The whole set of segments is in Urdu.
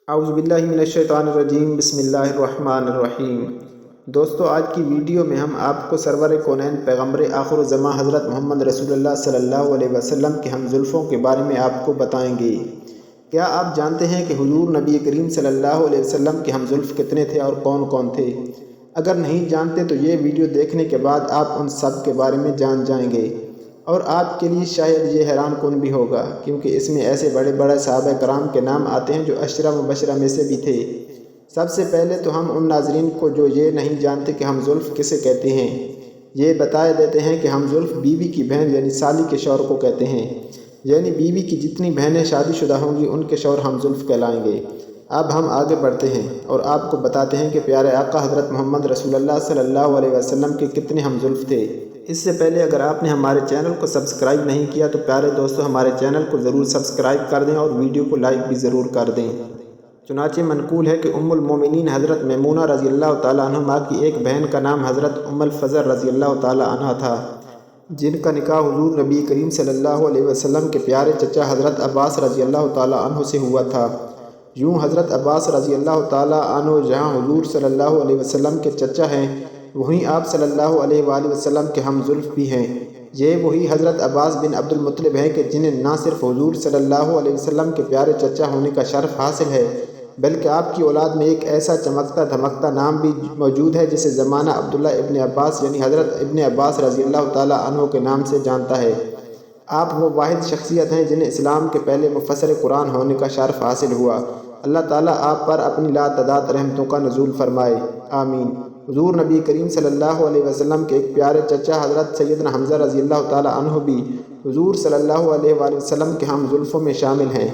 اعوذ باللہ من الشیطان الرجیم، بسم اللہ الرحمن الرحیم۔ دوستو، آج کی ویڈیو میں ہم آپ کو سرور کونین پیغمبر آخر الزمان حضرت محمد رسول اللہ صلی اللہ علیہ وسلم کے ہم زلفوں کے بارے میں آپ کو بتائیں گے۔ کیا آپ جانتے ہیں کہ حضور نبی کریم صلی اللہ علیہ وسلم کے ہم زلف کتنے تھے اور کون کون تھے؟ اگر نہیں جانتے تو یہ ویڈیو دیکھنے کے بعد آپ ان سب کے بارے میں جان جائیں گے، اور آپ کے لیے شاید یہ حیران کن بھی ہوگا، کیونکہ اس میں ایسے بڑے بڑے صحابہ کرام کے نام آتے ہیں جو عشرہ مبشرہ میں سے بھی تھے۔ سب سے پہلے تو ہم ان ناظرین کو جو یہ نہیں جانتے کہ ہم زلف کسے کہتے ہیں، یہ بتا دیتے ہیں کہ ہم زلف بیوی کی بہن یعنی سالی کے شوہر کو کہتے ہیں، یعنی بیوی کی جتنی بہنیں شادی شدہ ہوں گی ان کے شوہر ہم زلف کہلائیں گے۔ اب ہم آگے بڑھتے ہیں اور آپ کو بتاتے ہیں کہ پیارے آقا حضرت محمد رسول اللہ صلی اللہ علیہ وسلم کے کتنے ہم زلف تھے۔ اس سے پہلے اگر آپ نے ہمارے چینل کو سبسکرائب نہیں کیا تو پیارے دوستو ہمارے چینل کو ضرور سبسکرائب کر دیں اور ویڈیو کو لائک بھی ضرور کر دیں۔ چنانچہ منقول ہے کہ ام المومنین حضرت میمونہ رضی اللہ تعالیٰ عنہما کی ایک بہن کا نام حضرت ام الفضل رضی اللہ تعالیٰ عنہ تھا، جن کا نکاح حضور نبی کریم صلی اللہ علیہ وسلم کے پیارے چچا حضرت عباس رضی اللہ تعالیٰ عنہ سے ہوا تھا۔ یوں حضرت عباس رضی اللہ تعالیٰ عنہ جہاں حضور صلی اللہ علیہ وسلم کے چچا ہیں، وہیں آپ صلی اللہ علیہ وآلہ وسلم کے ہم زلف بھی ہیں۔ یہ وہی حضرت عباس بن عبد المطلب ہیں کہ جنہیں نہ صرف حضور صلی اللہ علیہ وسلم کے پیارے چچا ہونے کا شرف حاصل ہے، بلکہ آپ کی اولاد میں ایک ایسا چمکتا دھمکتا نام بھی موجود ہے جسے زمانہ عبداللہ ابن عباس یعنی حضرت ابن عباس رضی اللہ تعالیٰ عنہ کے نام سے جانتا ہے۔ آپ وہ واحد شخصیت ہیں جنہیں اسلام کے پہلے مفسر قرآن ہونے کا شرف حاصل ہوا۔ اللہ تعالیٰ آپ پر اپنی لا تعداد رحمتوں کا نزول فرمائے، آمین۔ حضور نبی کریم صلی اللہ علیہ وسلم کے ایک پیارے چچا حضرت سیدنا حمزہ رضی اللہ تعالیٰ عنہ بھی حضور صلی اللہ علیہ وآلہ وسلم کے ہم زلفوں میں شامل ہیں۔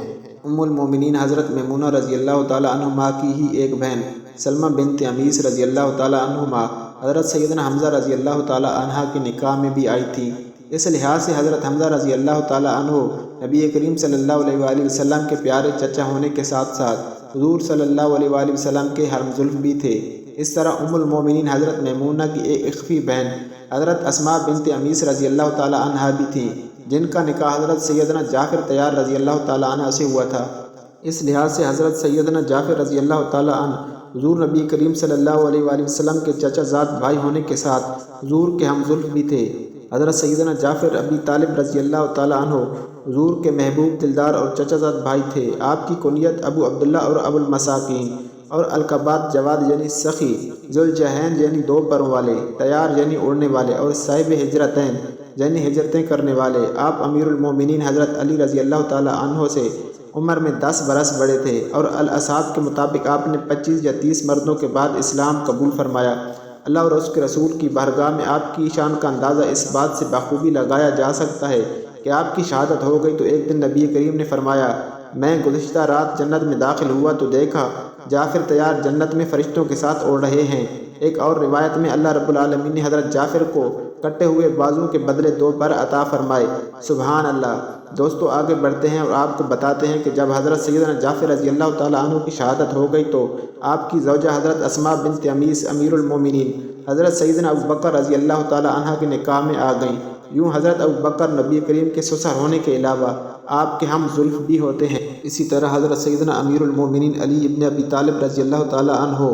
ام المومنین حضرت میمونہ رضی اللہ تعالیٰ عنہما کی ہی ایک بہن سلمہ بنت امیس رضی اللہ تعالیٰ عنہما حضرت سیدنا حمزہ رضی اللہ تعالیٰ عنہ کے نکاح میں بھی آئی تھی۔ اس لحاظ سے حضرت حمزہ رضی اللہ تعالیٰ عنہ نبی کریم صلی اللہ علیہ وآلہ وسلم کے پیارے چچا ہونے کے ساتھ ساتھ حضور صلی اللہ علیہ وآلہ وسلم کے ہم زلف بھی تھے۔ اس طرح ام المومنین حضرت میمونہ کی ایک اخوی بہن حضرت اسماء بنت امیس رضی اللہ تعالیٰ عنہ بھی تھیں، جن کا نکاح حضرت سیدنا جعفر طیار رضی اللہ تعالیٰ عنہ سے ہوا تھا۔ اس لحاظ سے حضرت سیدنا جعفر رضی اللہ تعالیٰ عنہ حضور نبی کریم صلی اللہ علیہ وآلہ وسلم کے چچا زاد بھائی ہونے کے ساتھ حضور کے ہم زلف بھی تھے۔ حضرت سیدنا جعفر ابی طالب رضی اللہ تعالیٰ عنہ حضور کے محبوب دلدار اور چچا زاد بھائی تھے۔ آپ کی کنیت ابو عبداللہ اور ابو المساکین اور القبات جواد یعنی سخی، ذوالجہین یعنی دو پروں والے، طیار یعنی اڑنے والے، اور صاحب ہجرتین یعنی ہجرتیں کرنے والے۔ آپ امیر المومنین حضرت علی رضی اللہ تعالیٰ عنہ سے عمر میں 10 برس بڑے تھے، اور الاصحاب کے مطابق آپ نے 25 یا 30 مردوں کے بعد اسلام قبول فرمایا۔ اللہ اور اس کے رسول کی بارگاہ میں آپ کی شان کا اندازہ اس بات سے بخوبی لگایا جا سکتا ہے کہ آپ کی شہادت ہو گئی تو ایک دن نبی کریم نے فرمایا، میں گزشتہ رات جنت میں داخل ہوا تو دیکھا جعفر طیار جنت میں فرشتوں کے ساتھ اڑ رہے ہیں۔ ایک اور روایت میں اللہ رب العالمین نے حضرت جعفر کو کٹے ہوئے بازو کے بدلے 2 پر عطا فرمائے، سبحان اللہ۔ دوستو آگے بڑھتے ہیں اور آپ کو بتاتے ہیں کہ جب حضرت سیدنا جعفر رضی اللہ تعالیٰ عنہ کی شہادت ہو گئی تو آپ کی زوجہ حضرت اسماء بنت امیس امیر المومنین حضرت سیدنا ابوبکر رضی اللہ تعالیٰ عنہ کے نکاح میں آ گئیں۔ یوں حضرت ابوبکر نبی کریم کے سسر ہونے کے علاوہ آپ کے ہم زلف بھی ہوتے ہیں۔ اسی طرح حضرت سیدنا امیر المومنین علی ابن ابی طالب رضی اللہ تعالیٰ عنہ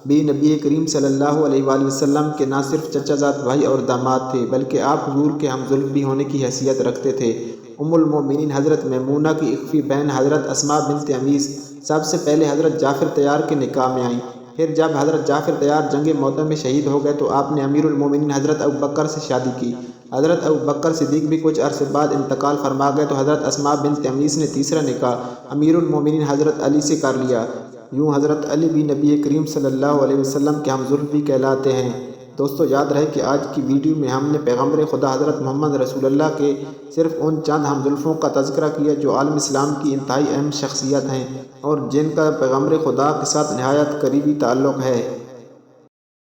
بھی نبی کریم صلی اللہ علیہ وآلہ وسلم کے نہ صرف چچا زاد بھائی اور داماد تھے، بلکہ آپ حضور کے ہم زلف بھی ہونے کی حیثیت رکھتے تھے۔ ام المومنین حضرت میمونہ کی اخوی بہن حضرت اسماء بنت امیس سب سے پہلے حضرت جعفر طیار کے نکاح میں آئیں۔ پھر جب حضرت جعفر طیار جنگ موتہ میں شہید ہو گئے تو آپ نے امیر المومنین حضرت ابوبکر سے شادی کی۔ حضرت ابوبکر صدیق بھی کچھ عرصے بعد انتقال فرما گئے تو حضرت اسماء بنت امیس نے تیسرا نکاح امیر المومنین حضرت علی سے کر لیا۔ یوں حضرت علی بھی نبی کریم صلی اللہ علیہ وسلم کے ہم زلف بھی کہلاتے ہیں۔ دوستو یاد رہے کہ آج کی ویڈیو میں ہم نے پیغمبر خدا حضرت محمد رسول اللہ کے صرف ان چند ہم زلفوں کا تذکرہ کیا جو عالم اسلام کی انتہائی اہم شخصیت ہیں اور جن کا پیغمبر خدا کے ساتھ نہایت قریبی تعلق ہے۔